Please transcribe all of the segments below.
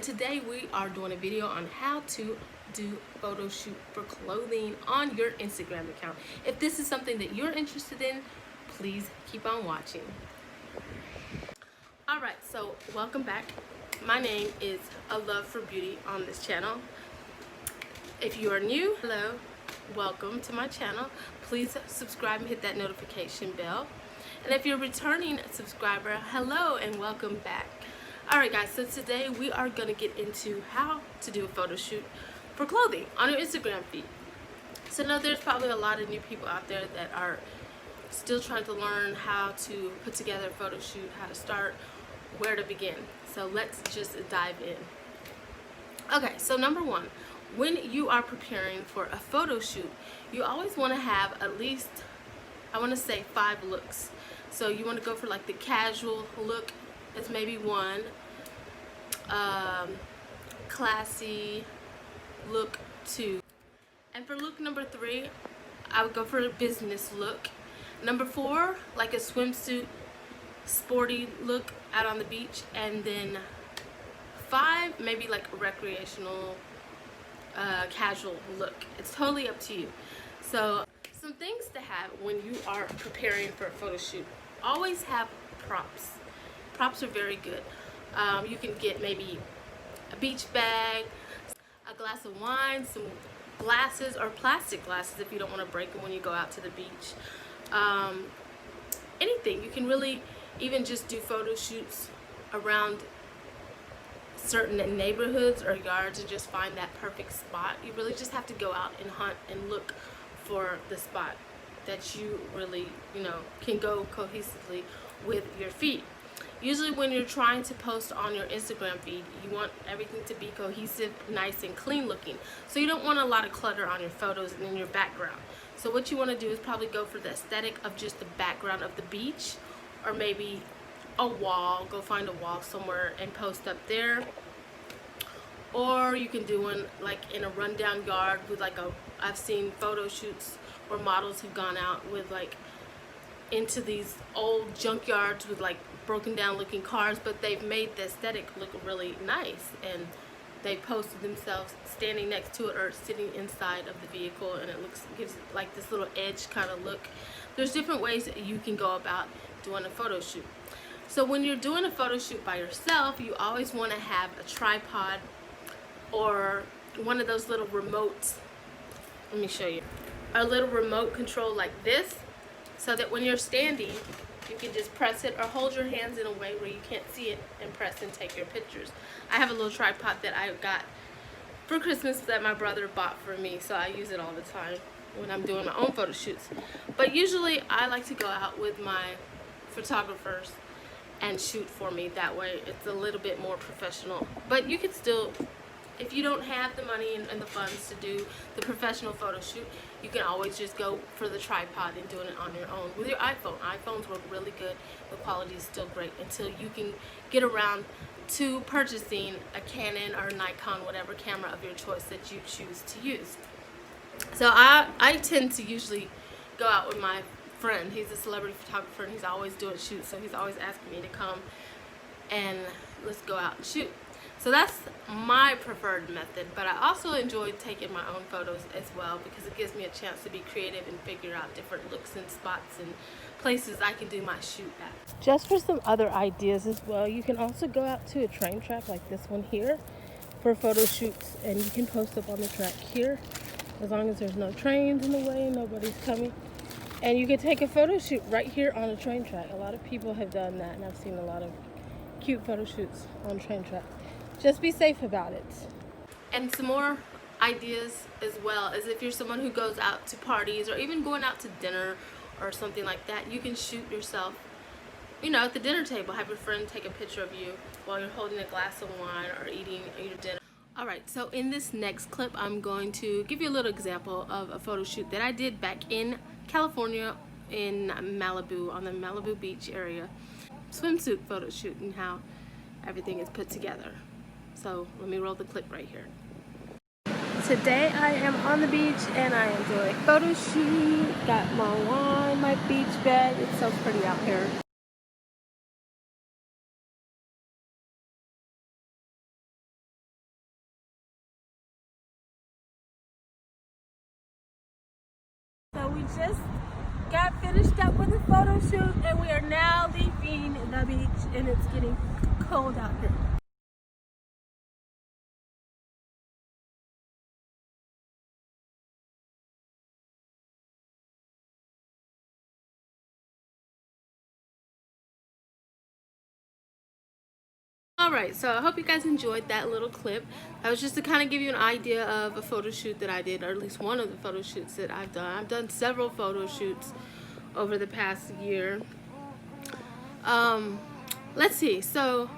today we are doing a video on how to do photo shoot for clothing on your Instagram account. If this is something that you're interested in, please keep on watching. Alright, so welcome back. My name is A Love for Beauty on this channel. If you are new, hello, welcome to my channel. Please subscribe and hit that notification bell. And if you're a returning subscriber, hello and welcome back. Alright guys, so today we are going to get into how to do a photo shoot for clothing on your Instagram feed. So now there's probably a lot of new people out there that are still trying to learn how to put together a photo shoot, how to start, where to begin. So let's just dive in. Okay, so number one, when you are preparing for a photo shoot, you always want to have at least, I want to say 5 looks. So you want to go for like the casual look is maybe 1, classy look 2, and for look number 3 I would go for a business look. Number 4, like a swimsuit sporty look out on the beach, and then 5 maybe like a recreational casual look. It's totally up to you. So some things to have when you are preparing for a photo shoot: always have props. Props are very good. You can get maybe a beach bag, a glass of wine, some glasses or plastic glasses if you don't want to break them when you go out to the beach. Anything. You can really even just do photo shoots around certain neighborhoods or yards and just find that perfect spot. You really just have to go out and hunt and look for the spot that you really, can go cohesively with your feed. Usually when you're trying to post on your Instagram feed, you want everything to be cohesive, nice and clean looking. So you don't want a lot of clutter on your photos and in your background. So what you want to do is probably go for the aesthetic of just the background of the beach, or maybe a wall. Go find a wall somewhere and post up there. Or you can do one like in a rundown yard with like I've seen photo shoots where models have gone out with like into these old junkyards with like broken down looking cars, but they've made the aesthetic look really nice, and they posted themselves standing next to it or sitting inside of the vehicle, and it gives it like this little edge kind of look. There's different ways that you can go about doing a photo shoot. So when you're doing a photo shoot by yourself, you always want to have a tripod or one of those little remotes. Let me show you. A little remote control like this, so that when you're standing, you can just press it or hold your hands in a way where you can't see it and press and take your pictures. I have a little tripod that I got for Christmas that my brother bought for me, so I use it all the time when I'm doing my own photo shoots. But usually I like to go out with my photographers and shoot for me. That way it's a little bit more professional. But you could still, if you don't have the money and the funds to do the professional photo shoot, you can always just go for the tripod and doing it on your own with your iPhone. iPhones work really good. The quality is still great until you can get around to purchasing a Canon or Nikon, whatever camera of your choice that you choose to use. So I tend to usually go out with my friend. He's a celebrity photographer and he's always doing shoots, so he's always asking me to come and let's go out and shoot. So that's my preferred method, but I also enjoy taking my own photos as well because it gives me a chance to be creative and figure out different looks and spots and places I can do my shoot at. Just for some other ideas as well, you can also go out to a train track like this one here for photo shoots, and you can post up on the track here as long as there's no trains in the way, nobody's coming. And you can take a photo shoot right here on a train track. A lot of people have done that, and I've seen a lot of cute photo shoots on train tracks. Just be safe about it. And some more ideas as well is if you're someone who goes out to parties or even going out to dinner or something like that, you can shoot yourself, at the dinner table. Have your friend take a picture of you while you're holding a glass of wine or eating your dinner. Alright, so in this next clip, I'm going to give you a little example of a photo shoot that I did back in California in Malibu, on the Malibu beach area. Swimsuit photo shoot and how everything is put together. So let me roll the clip right here. Today I am on the beach and I am doing a photo shoot. Got my wine, my beach bag. It's so pretty out here. we just got finished up with the photo shoot, and we are now leaving the beach, and it's getting cold out here. Alright, so I hope you guys enjoyed that little clip. That was just to kind of give you an idea of a photo shoot that I did, or at least one of the photo shoots that I've done. I've done several photo shoots over the past year. Let's see. So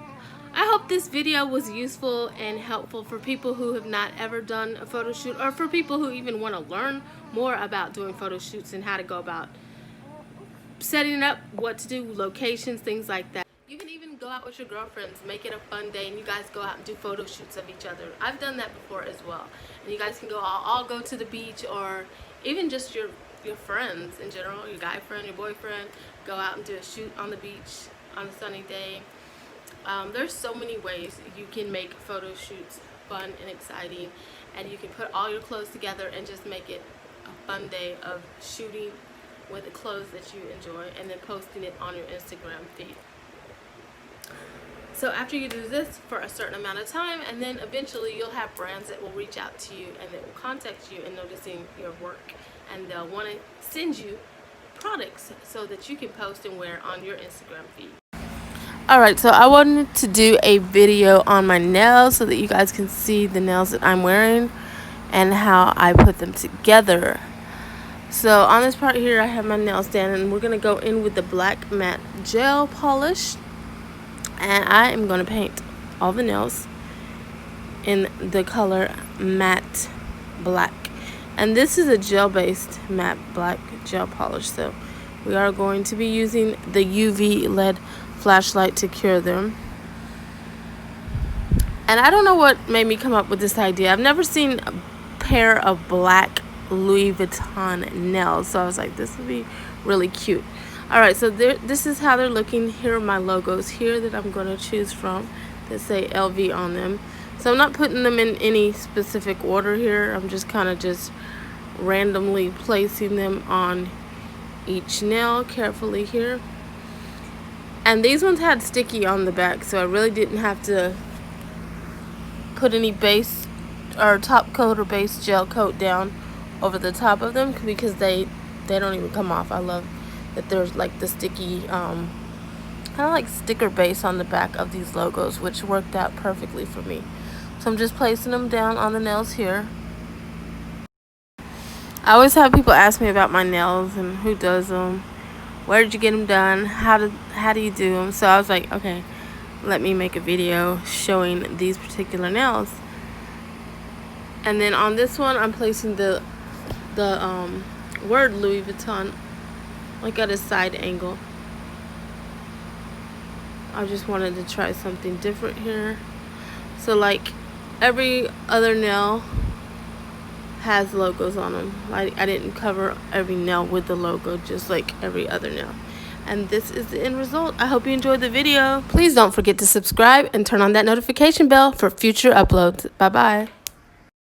I hope this video was useful and helpful for people who have not ever done a photo shoot, or for people who even want to learn more about doing photo shoots and how to go about setting it up, what to do, locations, things like that. You can even go out with your girlfriends, make it a fun day, and you guys go out and do photo shoots of each other. I've done that before as well. And you guys can go all go to the beach, or even just your friends in general, your guy friend, your boyfriend, go out and do a shoot on the beach on a sunny day. There's so many ways you can make photo shoots fun and exciting, and you can put all your clothes together and just make it a fun day of shooting with the clothes that you enjoy, and then posting it on your Instagram feed. So after you do this for a certain amount of time, and then eventually you'll have brands that will reach out to you and that will contact you and noticing your work, and they'll want to send you products so that you can post and wear on your Instagram feed. Alright, so I wanted to do a video on my nails so that you guys can see the nails that I'm wearing and how I put them together. So on this part here, I have my nails down, and we're going to go in with the black matte gel polish. And I am going to paint all the nails in the color matte black. And this is a gel-based matte black gel polish. So we are going to be using the UV LED flashlight to cure them. And I don't know what made me come up with this idea. I've never seen a pair of black Louis Vuitton nails. So I was like, this would be really cute. Alright, so this is how they're looking. Here are my logos here that I'm going to choose from that say LV on them. So I'm not putting them in any specific order here. I'm just kind of just randomly placing them on each nail carefully here. And these ones had sticky on the back, so I really didn't have to put any base or top coat or base gel coat down over the top of them, because they don't even come off. I love that there's like the sticky kind of like sticker base on the back of these logos, which worked out perfectly for me. So I'm just placing them down on the nails here. I always have people ask me about my nails and who does them, where did you get them done, how do you do them. So I was like, okay, let me make a video showing these particular nails. And then on this one, I'm placing the word Louis Vuitton like at a side angle. I just wanted to try something different here. So like every other nail has logos on them. I didn't cover every nail with the logo, just like every other nail. And this is the end result. I hope you enjoyed the video. Please don't forget to subscribe and turn on that notification bell for future uploads. Bye bye.